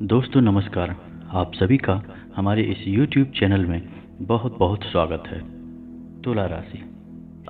दोस्तों नमस्कार। आप सभी का हमारे इस YouTube चैनल में बहुत बहुत स्वागत है। तुला राशि,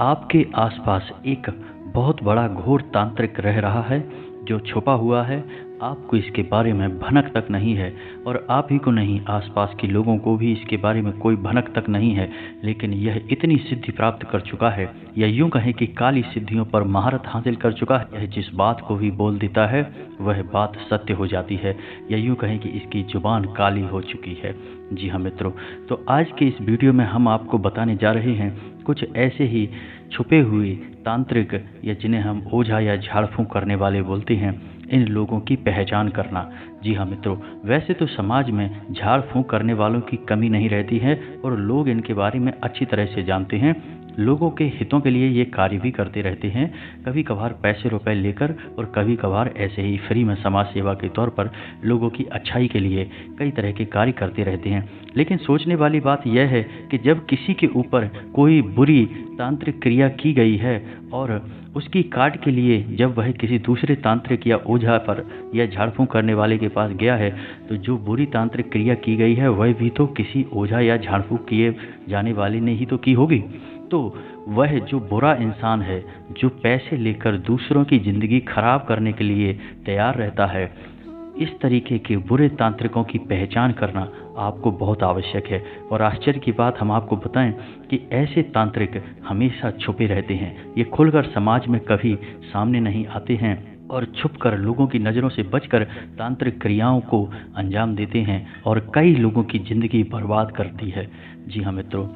आपके आसपास एक बहुत बड़ा घोर तांत्रिक रह रहा है जो छुपा हुआ है। आपको इसके बारे में भनक तक नहीं है और आप ही को नहीं, आसपास के लोगों को भी इसके बारे में कोई भनक तक नहीं है। लेकिन यह इतनी सिद्धि प्राप्त कर चुका है, या यूं कहें कि काली सिद्धियों पर महारत हासिल कर चुका है। यह जिस बात को भी बोल देता है वह बात सत्य हो जाती है, या यूं कहें कि इसकी जुबान काली हो चुकी है। जी हाँ मित्रों, तो आज के इस वीडियो में हम आपको बताने जा रहे हैं कुछ ऐसे ही छुपे हुए तांत्रिक, या जिन्हें हम ओझा या झाड़ फूंक करने वाले बोलते हैं, इन लोगों की पहचान करना। जी हाँ मित्रों, वैसे तो समाज में झाड़ फूंक करने वालों की कमी नहीं रहती है और लोग इनके बारे में अच्छी तरह से जानते हैं। लोगों के हितों के लिए ये कार्य भी करते रहते हैं, कभी कभार पैसे रुपए लेकर और कभी कभार ऐसे ही फ्री में समाज सेवा के तौर पर लोगों की अच्छाई के लिए कई तरह के कार्य करते रहते हैं। लेकिन सोचने वाली बात यह है कि जब किसी के ऊपर कोई बुरी तांत्रिक क्रिया की गई है और उसकी काट के लिए जब वह किसी दूसरे तांत्रिक या ओझा पर या झाड़ फूंक करने वाले के पास गया है, तो जो बुरी तांत्रिक क्रिया की गई है वह भी तो किसी ओझा या झाड़ फूंक किए जाने वाले ने ही तो की होगी। तो वह जो बुरा इंसान है, जो पैसे लेकर दूसरों की ज़िंदगी खराब करने के लिए तैयार रहता है, इस तरीके के बुरे तांत्रिकों की पहचान करना आपको बहुत आवश्यक है। और आश्चर्य की बात हम आपको बताएं कि ऐसे तांत्रिक हमेशा छुपे रहते हैं। ये खुलकर समाज में कभी सामने नहीं आते हैं और छुपकर लोगों की नज़रों से बचकर तांत्रिक क्रियाओं को अंजाम देते हैं और कई लोगों की ज़िंदगी बर्बाद करती है। जी हाँ मित्रों,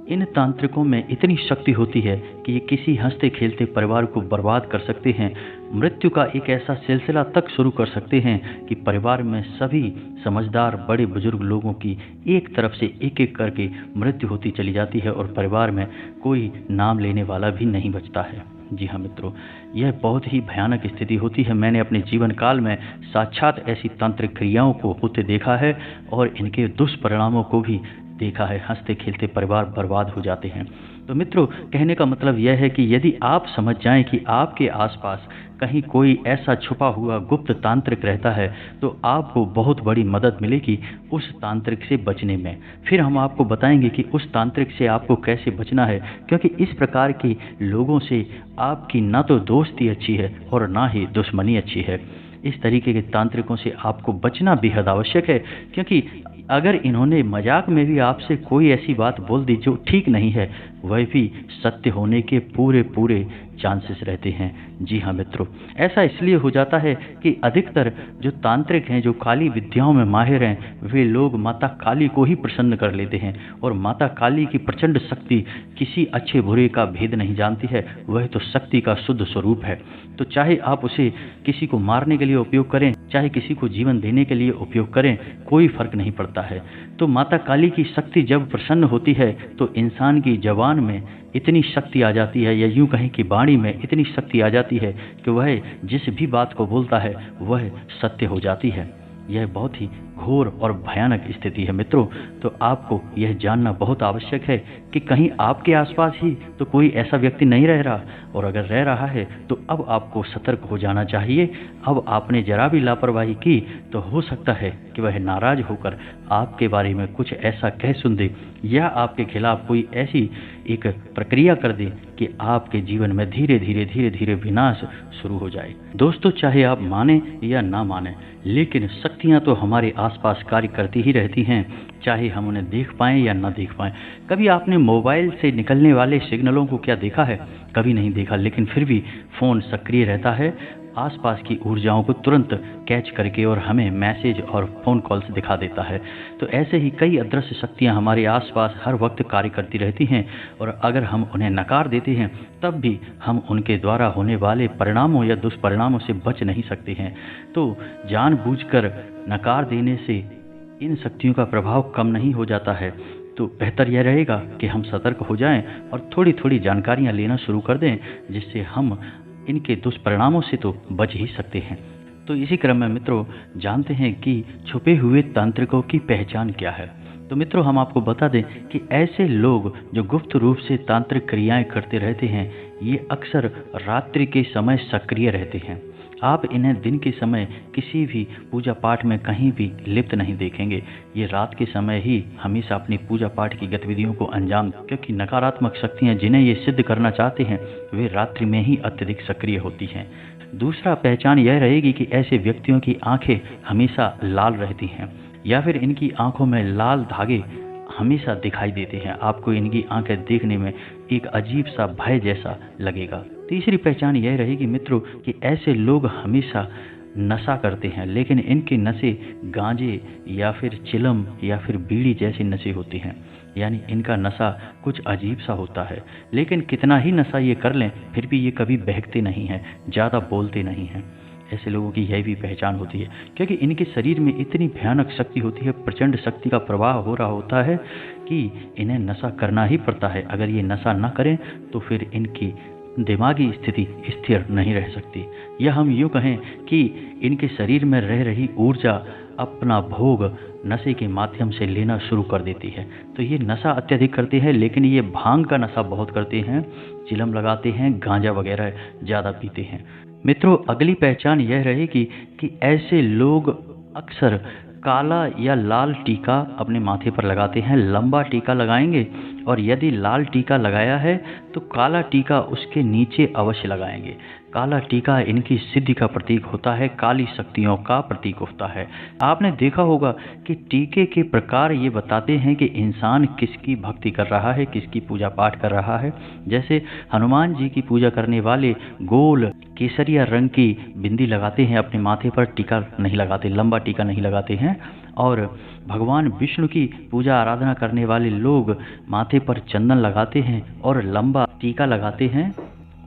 इन तांत्रिकों में इतनी शक्ति होती है कि ये किसी हंसते खेलते परिवार को बर्बाद कर सकते हैं। मृत्यु का एक ऐसा सिलसिला तक शुरू कर सकते हैं कि परिवार में सभी समझदार बड़े बुजुर्ग लोगों की एक तरफ से एक एक करके मृत्यु होती चली जाती है और परिवार में कोई नाम लेने वाला भी नहीं बचता है। जी हाँ मित्रों, यह बहुत ही भयानक स्थिति होती है। मैंने अपने जीवन काल में साक्षात ऐसी तांत्रिक क्रियाओं को होते देखा है और इनके दुष्परिणामों को भी देखा है। हंसते खेलते परिवार बर्बाद हो जाते हैं। तो मित्रों, कहने का मतलब यह है कि यदि आप समझ जाएं कि आपके आसपास कहीं कोई ऐसा छुपा हुआ गुप्त तांत्रिक रहता है, तो आपको बहुत बड़ी मदद मिलेगी उस तांत्रिक से बचने में। फिर हम आपको बताएंगे कि उस तांत्रिक से आपको कैसे बचना है, क्योंकि इस प्रकार के लोगों से आपकी ना तो दोस्ती अच्छी है और ना ही दुश्मनी अच्छी है। इस तरीके के तांत्रिकों से आपको बचना बेहद आवश्यक है, क्योंकि अगर इन्होंने मजाक में भी आपसे कोई ऐसी बात बोल दी जो ठीक नहीं है, वह भी सत्य होने के पूरे पूरे चांसेस रहते हैं। जी हाँ मित्रों, ऐसा इसलिए हो जाता है कि अधिकतर जो तांत्रिक हैं, जो काली विद्याओं में माहिर हैं, वे लोग माता काली को ही प्रसन्न कर लेते हैं और माता काली की प्रचंड शक्ति किसी अच्छे बुरे का भेद नहीं जानती है। वह तो शक्ति का शुद्ध स्वरूप है। तो चाहे आप उसे किसी को मारने के लिए उपयोग करें, चाहे किसी को जीवन देने के लिए उपयोग करें, कोई फर्क नहीं पड़ता है। तो माता काली की शक्ति जब प्रसन्न होती है तो इंसान की जबान में इतनी शक्ति आ जाती है, या यूं कहें कि वाणी में इतनी शक्ति आ जाती है कि वह जिस भी बात को बोलता है वह सत्य हो जाती है। यह बहुत ही घोर और भयानक स्थिति है मित्रों। तो आपको यह जानना बहुत आवश्यक है कि कहीं आपके आसपास ही तो कोई ऐसा व्यक्ति नहीं रह रहा, और अगर रह रहा है तो अब आपको सतर्क हो जाना चाहिए। अब आपने जरा भी लापरवाही की तो हो सकता है कि वह नाराज होकर आपके बारे में कुछ ऐसा कह सुन दे, या आपके खिलाफ कोई ऐसी एक प्रक्रिया कर दे कि आपके जीवन में धीरे धीरे धीरे धीरे विनाश शुरू हो जाए। दोस्तों, चाहे आप माने या ना माने, लेकिन शक्तियाँ तो हमारे आसपास कार्य करती ही रहती हैं, चाहे हम उन्हें देख पाएं या ना देख पाएं। कभी आपने मोबाइल से निकलने वाले सिग्नलों को क्या देखा है? कभी नहीं देखा, लेकिन फिर भी फ़ोन सक्रिय रहता है आसपास की ऊर्जाओं को तुरंत कैच करके और हमें मैसेज और फ़ोन कॉल्स दिखा देता है। तो ऐसे ही कई अदृश्य शक्तियाँ हमारे आसपास हर वक्त कार्य करती रहती हैं, और अगर हम उन्हें नकार देते हैं तब भी हम उनके द्वारा होने वाले परिणामों या दुष्परिणामों से बच नहीं सकते हैं। तो जानबूझकर नकार देने से इन शक्तियों का प्रभाव कम नहीं हो जाता है। तो बेहतर यह रहेगा कि हम सतर्क हो जाएं और थोड़ी थोड़ी जानकारियां लेना शुरू कर दें, जिससे हम इनके दुष्परिणामों से तो बच ही सकते हैं। तो इसी क्रम में मित्रों, जानते हैं कि छुपे हुए तांत्रिकों की पहचान क्या है। तो मित्रों, हम आपको बता दें कि ऐसे लोग जो गुप्त रूप से तांत्रिक क्रियाएं करते रहते हैं, ये अक्सर रात्रि के समय सक्रिय रहते हैं। आप इन्हें दिन के समय किसी भी पूजा पाठ में कहीं भी लिप्त नहीं देखेंगे। ये रात के समय ही हमेशा अपनी पूजा पाठ की गतिविधियों को अंजाम, क्योंकि नकारात्मक शक्तियाँ जिन्हें ये सिद्ध करना चाहते हैं वे रात्रि में ही अत्यधिक सक्रिय होती हैं। दूसरा पहचान यह रहेगी कि ऐसे व्यक्तियों की आंखें हमेशा लाल रहती हैं या फिर इनकी आंखों में लाल धागे हमेशा दिखाई देते हैं। आपको इनकी आंखें देखने में एक अजीब सा भय जैसा लगेगा। तीसरी पहचान यह रहेगी मित्रों कि ऐसे लोग हमेशा नशा करते हैं, लेकिन इनके नशे गांजे या फिर चिलम या फिर बीड़ी जैसे नशे होते हैं। यानी इनका नशा कुछ अजीब सा होता है, लेकिन कितना ही नशा ये कर लें फिर भी ये कभी बहकते नहीं हैं, ज़्यादा बोलते नहीं हैं। ऐसे लोगों की यह भी पहचान होती है, क्योंकि इनके शरीर में इतनी भयानक शक्ति होती है, प्रचंड शक्ति का प्रवाह हो रहा होता है कि इन्हें नशा करना ही पड़ता है। अगर ये नशा ना करें तो फिर इनकी दिमागी स्थिति स्थिर नहीं रह सकती, या हम यूँ कहें कि इनके शरीर में रह रही ऊर्जा अपना भोग नशे के माध्यम से लेना शुरू कर देती है। तो ये नशा अत्यधिक करते हैं, लेकिन ये भांग का नशा बहुत करते हैं, चिलम लगाते हैं, गांजा वगैरह ज़्यादा पीते हैं। मित्रों, अगली पहचान यह रहेगी कि ऐसे लोग अक्सर काला या लाल टीका अपने माथे पर लगाते हैं। लंबा टीका लगाएंगे और यदि लाल टीका लगाया है तो काला टीका उसके नीचे अवश्य लगाएंगे। काला टीका इनकी सिद्धि का प्रतीक होता है, काली शक्तियों का प्रतीक होता है। आपने देखा होगा कि टीके के प्रकार ये बताते हैं कि इंसान किसकी भक्ति कर रहा है, किसकी पूजा पाठ कर रहा है। जैसे हनुमान जी की पूजा करने वाले गोल केसरिया रंग की बिंदी लगाते हैं अपने माथे पर, टीका नहीं लगाते, लंबा टीका नहीं लगाते हैं। और भगवान विष्णु की पूजा आराधना करने वाले लोग माथे पर चंदन लगाते हैं और लंबा टीका लगाते हैं,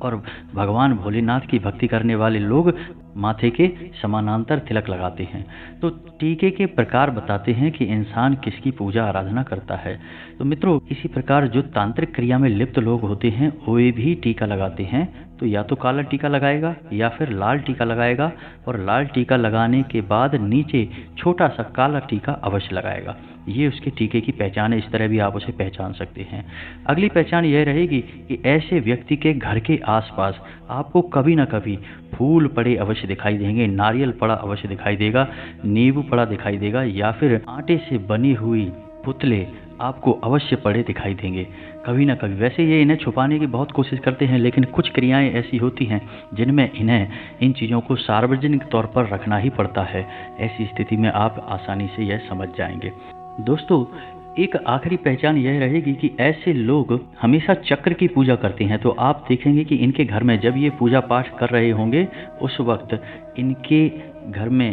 और भगवान भोलेनाथ की भक्ति करने वाले लोग माथे के समानांतर तिलक लगाते हैं। तो टीके के प्रकार बताते हैं कि इंसान किसकी पूजा आराधना करता है। तो मित्रों, इसी प्रकार जो तांत्रिक क्रिया में लिप्त लोग होते हैं वे भी टीका लगाते हैं। तो या तो काला टीका लगाएगा या फिर लाल टीका लगाएगा, और लाल टीका लगाने के बाद नीचे छोटा सा काला टीका अवश्य लगाएगा। ये उसके टीके की पहचान है, इस तरह भी आप उसे पहचान सकते हैं। अगली पहचान यह रहेगी कि ऐसे व्यक्ति के घर के आसपास आपको कभी ना कभी फूल पड़े अवश्य दिखाई देंगे, नारियल पड़ा अवश्य दिखाई देगा, नींबू पड़ा दिखाई देगा, या फिर आटे से बनी हुई पुतले आपको अवश्य पड़े दिखाई देंगे कभी ना कभी। वैसे ये इन्हें छुपाने की बहुत कोशिश करते हैं, लेकिन कुछ क्रियाएं ऐसी होती हैं जिनमें इन्हें इन चीज़ों को सार्वजनिक तौर पर रखना ही पड़ता है। ऐसी स्थिति में आप आसानी से यह समझ जाएंगे। दोस्तों, एक आखिरी पहचान यह रहेगी कि ऐसे लोग हमेशा चक्र की पूजा करते हैं। तो आप देखेंगे कि इनके घर में जब ये पूजा पाठ कर रहे होंगे उस वक्त इनके घर में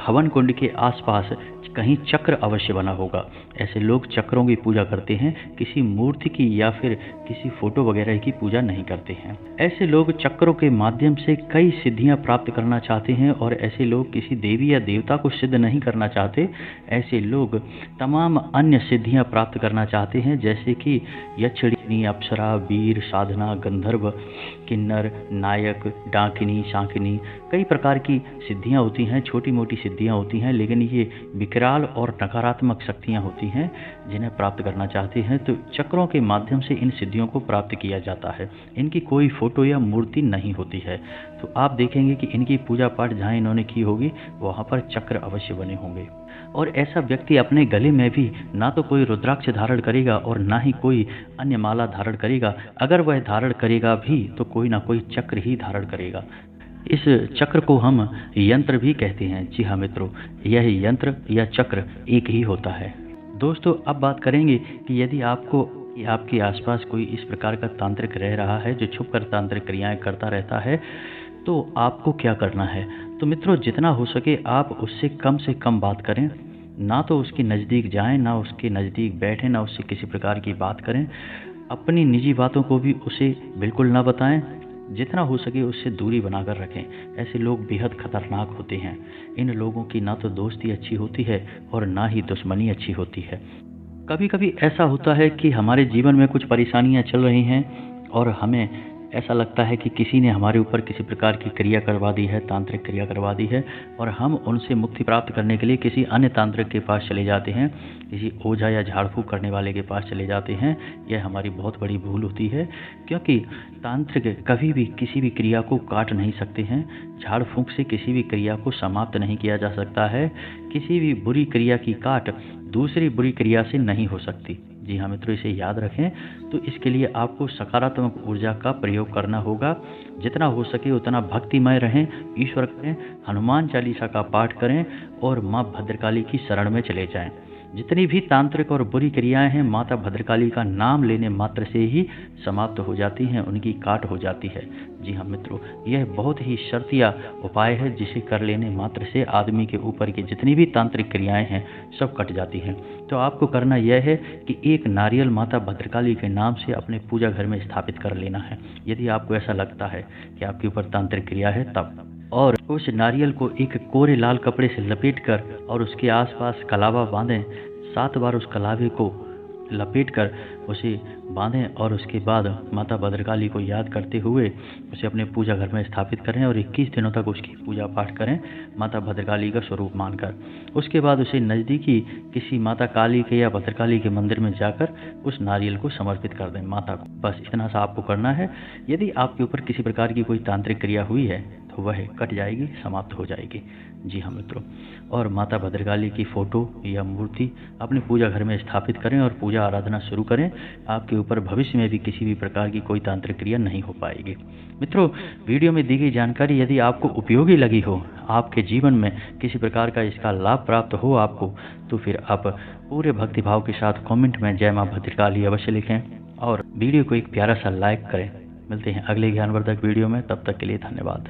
हवन कुंड के आसपास कहीं चक्र अवश्य बना होगा। ऐसे लोग चक्रों की पूजा करते हैं, किसी मूर्ति की या फिर किसी फोटो वगैरह की पूजा नहीं करते हैं। ऐसे लोग चक्रों के माध्यम से कई सिद्धियां प्राप्त करना चाहते हैं, और ऐसे लोग किसी देवी या देवता को सिद्ध नहीं करना चाहते। ऐसे लोग तमाम अन्य सिद्धियां प्राप्त करना चाहते हैं, जैसे कि यक्षिणी, अप्सरा, वीर, साधना, गंधर्व, किन्नर, नायक, डाकिनी, शाकिनी, कई प्रकार की सिद्धियां होती हैं, छोटी मोटी सिद्धियां होती हैं, लेकिन ये विकराल और नकारात्मक शक्तियां होती हैं जिन्हें प्राप्त करना चाहते हैं। तो चक्रों के माध्यम से इन सिद्धियों को प्राप्त किया जाता है। इनकी कोई फोटो या मूर्ति नहीं होती है। तो आप देखेंगे कि इनकी पूजा पाठ जहाँ इन्होंने की होगी वहाँ पर चक्र अवश्य बने होंगे। और ऐसा व्यक्ति अपने गले में भी ना तो कोई रुद्राक्ष धारण करेगा और ना ही कोई अन्य माला धारण करेगा। अगर वह धारण करेगा भी तो कोई ना कोई चक्र ही धारण करेगा। इस चक्र को हम यंत्र भी कहते हैं। जी हाँ मित्रों, यह यंत्र या चक्र एक ही होता है। दोस्तों, अब बात करेंगे कि यदि आपके आसपास कोई इस प्रकार का तांत्रिक रह रहा है जो छुपकर तांत्रिक क्रियाएं करता रहता है, तो आपको क्या करना है। तो मित्रों, जितना हो सके आप उससे कम बात करें। ना तो उसके नज़दीक जाएं, ना उसके नज़दीक बैठें, ना उससे किसी प्रकार की बात करें। अपनी निजी बातों को भी उसे बिल्कुल ना बताएं। जितना हो सके उससे दूरी बनाकर रखें। ऐसे लोग बेहद खतरनाक होते हैं। इन लोगों की ना तो दोस्ती अच्छी होती है और ना ही दुश्मनी अच्छी होती है। कभी कभी ऐसा होता है कि हमारे जीवन में कुछ परेशानियां चल रही हैं और हमें ऐसा लगता है कि किसी ने हमारे ऊपर किसी प्रकार की क्रिया करवा दी है, तांत्रिक क्रिया करवा दी है, और हम उनसे मुक्ति प्राप्त करने के लिए किसी अन्य तांत्रिक के पास चले जाते हैं, किसी ओझा या झाड़ फूँक करने वाले के पास चले जाते हैं। यह हमारी बहुत बड़ी भूल होती है, क्योंकि तांत्रिक कभी भी किसी भी क्रिया को काट नहीं सकते हैं। झाड़ फूँक से किसी भी क्रिया को समाप्त नहीं किया जा सकता है। किसी भी बुरी क्रिया की काट दूसरी बुरी क्रिया से नहीं हो सकती। जी हाँ मित्रों, इसे याद रखें। तो इसके लिए आपको सकारात्मक ऊर्जा का प्रयोग करना होगा। जितना हो सके उतना भक्तिमय रहें, ईश्वर करें, हनुमान चालीसा का पाठ करें और माँ भद्रकाली की शरण में चले जाएं। जितनी भी तांत्रिक और बुरी क्रियाएं हैं, माता भद्रकाली का नाम लेने मात्र से ही समाप्त हो जाती हैं, उनकी काट हो जाती है। जी हाँ मित्रों, यह बहुत ही शर्तिया उपाय है, जिसे कर लेने मात्र से आदमी के ऊपर की जितनी भी तांत्रिक क्रियाएं हैं सब कट जाती हैं। तो आपको करना यह है कि एक नारियल माता भद्रकाली के नाम से अपने पूजा घर में स्थापित कर लेना है, यदि आपको ऐसा लगता है कि आपके ऊपर तांत्रिक क्रिया है तब। और उस नारियल को एक कोरे लाल कपड़े से लपेटकर और उसके आसपास कलावा बांधें। 7 बार उस कलावे को लपेटकर उसे बांधें और उसके बाद माता भद्रकाली को याद करते हुए उसे अपने पूजा घर में स्थापित करें और 21 दिनों तक उसकी पूजा पाठ करें, माता भद्रकाली का स्वरूप मानकर। उसके बाद उसे नज़दीकी किसी माता काली के या भद्रकाली के मंदिर में जाकर उस नारियल को समर्पित कर दें माता को। बस इतना सा आपको करना है। यदि आपके ऊपर किसी प्रकार की कोई तांत्रिक क्रिया हुई है तो वह कट जाएगी, समाप्त हो जाएगी। जी हाँ मित्रों, और माता भद्रकाली की फ़ोटो या मूर्ति अपने पूजा घर में स्थापित करें और पूजा आराधना शुरू करें। आपके ऊपर भविष्य में भी किसी भी प्रकार की कोई तांत्रिक क्रिया नहीं हो पाएगी। मित्रों, वीडियो में दी गई जानकारी यदि आपको उपयोगी लगी हो, आपके जीवन में किसी प्रकार का इसका लाभ प्राप्त हो आपको, तो फिर आप पूरे भक्तिभाव के साथ कमेंट में जय माँ भद्रकाली अवश्य लिखें और वीडियो को एक प्यारा सा लाइक करें। मिलते हैं अगले ज्ञानवर्धक वीडियो में, तब तक के लिए धन्यवाद।